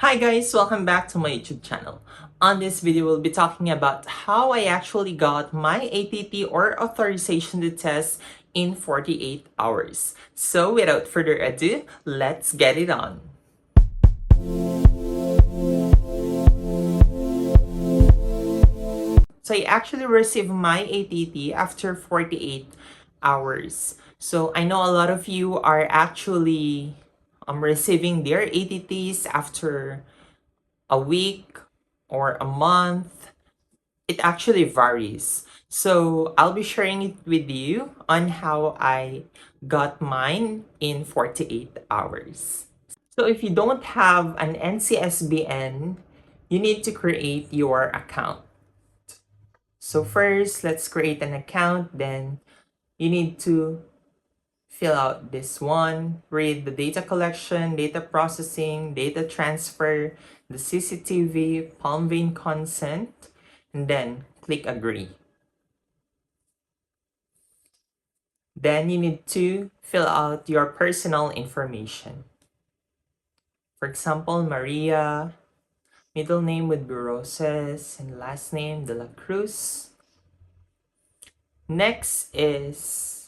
Hi guys, welcome back to my YouTube channel. On this video, we'll be talking about how I actually got my ATT or authorization to test in 48 hours. So without further ado, let's get it on. So I actually received my ATT after 48 hours. So I know a lot of you are actually receiving their ATTs after a week or a month. It actually varies. So I'll be sharing it with you on how I got mine in 48 hours. So if you don't have an NCSBN, you need to create your account. So first, let's create an account. Then you need to fill out this one, read the data collection, data processing, data transfer, the CCTV, palm vein consent, and then click agree. Then you need to fill out your personal information. For example, Maria, middle name would be Roses, and last name De La Cruz. Next is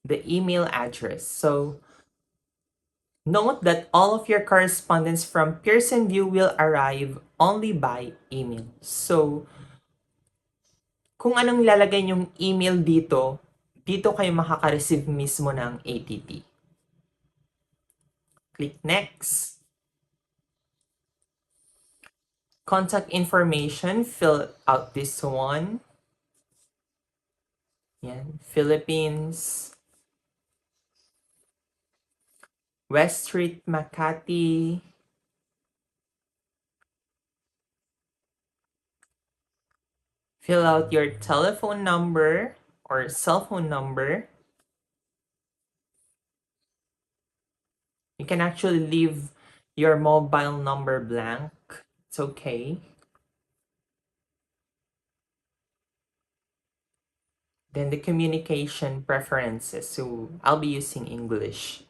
the email address. So note that all of your correspondence from Pearson VUE will arrive only by email. So, kung anong lalagay yung email dito, dito kayo makaka-receive mismo ng ATT. Click next. Contact information, fill out this one. Yan, Philippines. West Street, Makati. Fill out your telephone number or cell phone number. You can actually leave your mobile number blank. It's okay. Then the communication preferences. So I'll be using English.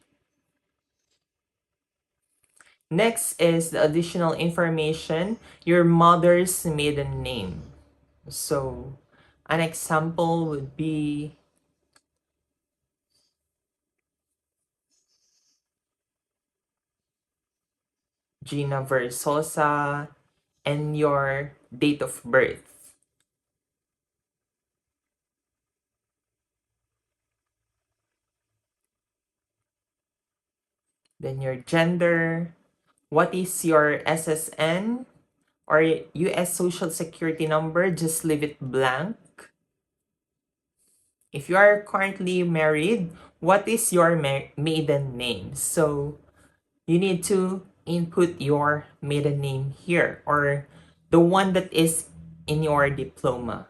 Next is the additional information, your mother's maiden name. So an example would be Gina Versosa and your date of birth. Then your gender, what is your SSN or US Social Security number, just leave it blank. If you are currently married, what is your maiden name? So you need to input your maiden name here or the one that is in your diploma.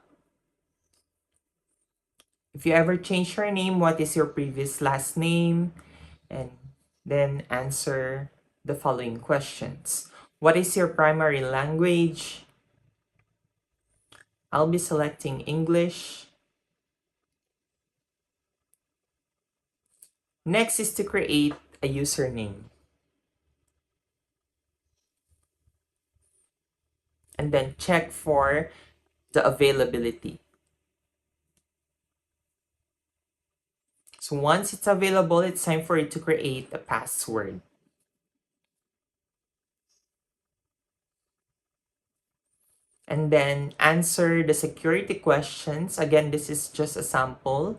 If you ever change your name, what is your previous last name? And then answer the following questions. What is your primary language? I'll be selecting English. Next is to create a username. And then check for the availability. So once it's available, it's time for you to create a password. And then answer the security questions. Again, this is just a sample.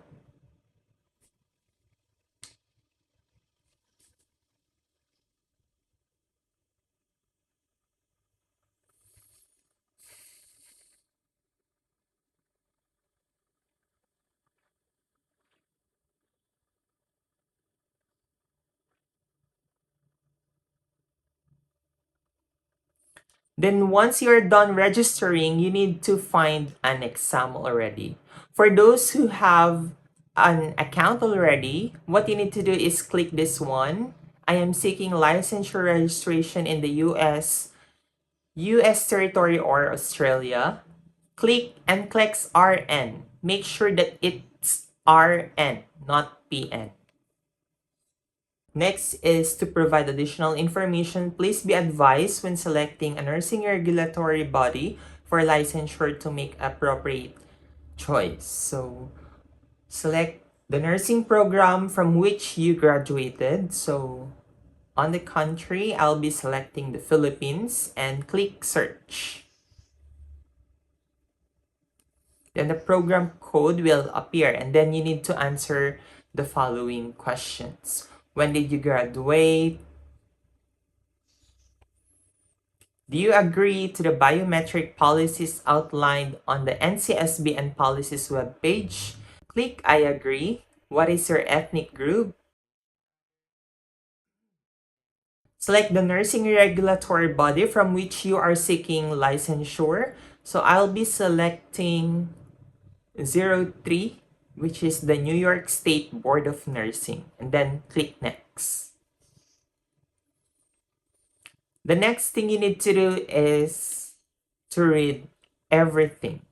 Then once you're done registering, you need to find an exam already. For those who have an account already, what you need to do is click this one. I am seeking licensure registration in the US territory or Australia. Click and clicks RN. Make sure that it's RN, not PN. Next is to provide additional information. Please be advised when selecting a nursing regulatory body for licensure to make appropriate choice. So select the nursing program from which you graduated. So on the country, I'll be selecting the Philippines and click search. Then the program code will appear and then you need to answer the following questions. When did you graduate? Do you agree to the biometric policies outlined on the NCSB and policies webpage? Click I agree. What is your ethnic group? Select the nursing regulatory body from which you are seeking licensure. So I'll be selecting 03, which is the New York State Board of Nursing, and then click next. The next thing you need to do is to read everything.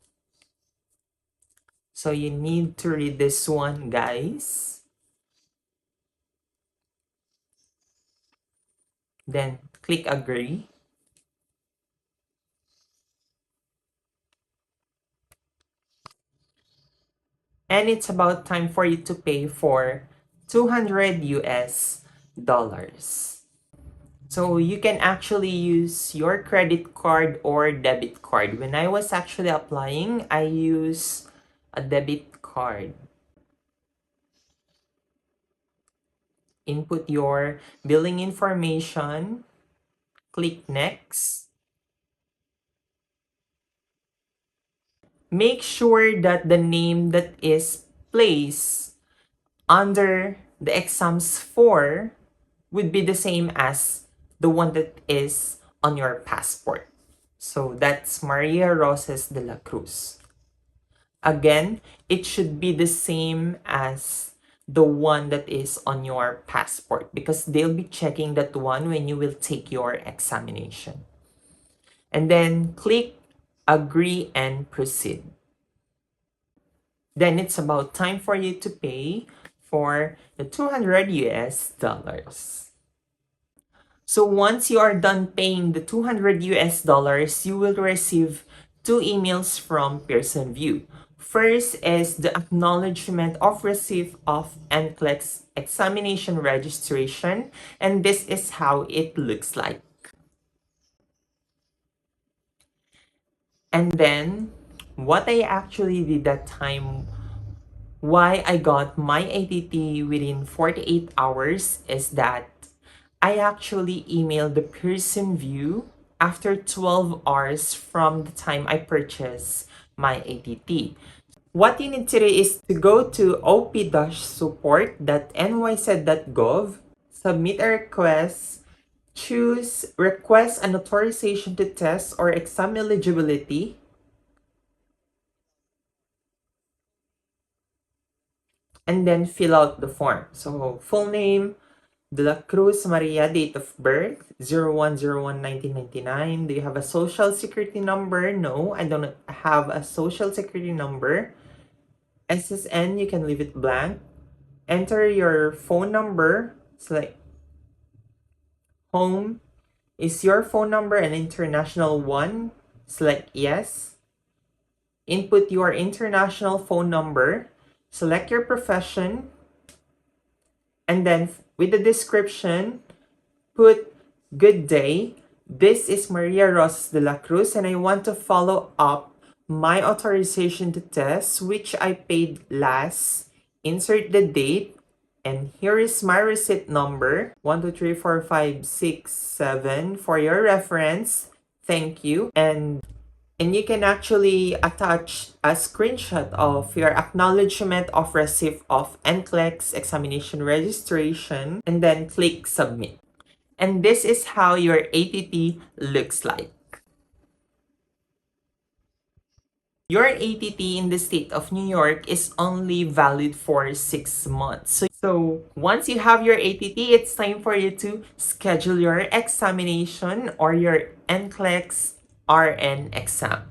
So you need to read this one, guys. Then click agree. And it's about time for you to pay for 200 US dollars. So you can actually use your credit card or debit card. When I was actually applying, I use a debit card. Input your billing information, click next. Make sure that the name that is placed under the exams for would be the same as the one that is on your passport. So that's Maria Roses de la Cruz. Again, it should be the same as the one that is on your passport because they'll be checking that one when you will take your examination. And then click agree and proceed. Then it's about time for you to pay for the 200 US dollars. So once you are done paying the 200 US dollars, you will receive two emails from Pearson VUE. First is the acknowledgement of receipt of NCLEX examination registration, and this is how it looks like. And then what I actually did that time, why I got my ATT within 48 hours is that I actually emailed the Pearson VUE after 12 hours from the time I purchased my ATT. What you need to do is to go to op-support.nyc.gov, submit a request, choose request an authorization to test or exam eligibility, and then fill out the form. So full name, De la Cruz Maria, date of birth, 01/01/1999. Do you have a social security number? No, I don't have a social security number. SSN, you can leave it blank. Enter your phone number. Select home. Is your phone number an international one? Select yes. Input your international phone number. Select your profession. And then with the description, put good day. This is Maria Roses de la Cruz and I want to follow up my authorization to test, which I paid last. Insert the date. And here is my receipt number, 1, 2, 3, 4, 5, 6, 7 for your reference. Thank you. And you can actually attach a screenshot of your acknowledgement of receipt of NCLEX examination registration and then click submit. And this is how your ATT looks like. Your ATT in the state of New York is only valid for 6 months. So once you have your ATT, it's time for you to schedule your examination or your NCLEX RN exam.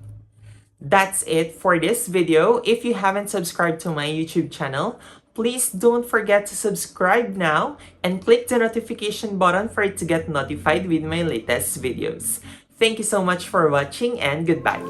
That's it for this video. If you haven't subscribed to my YouTube channel, Please don't forget to subscribe now and click the notification button for it to get notified with my latest videos. Thank you so much for watching and goodbye.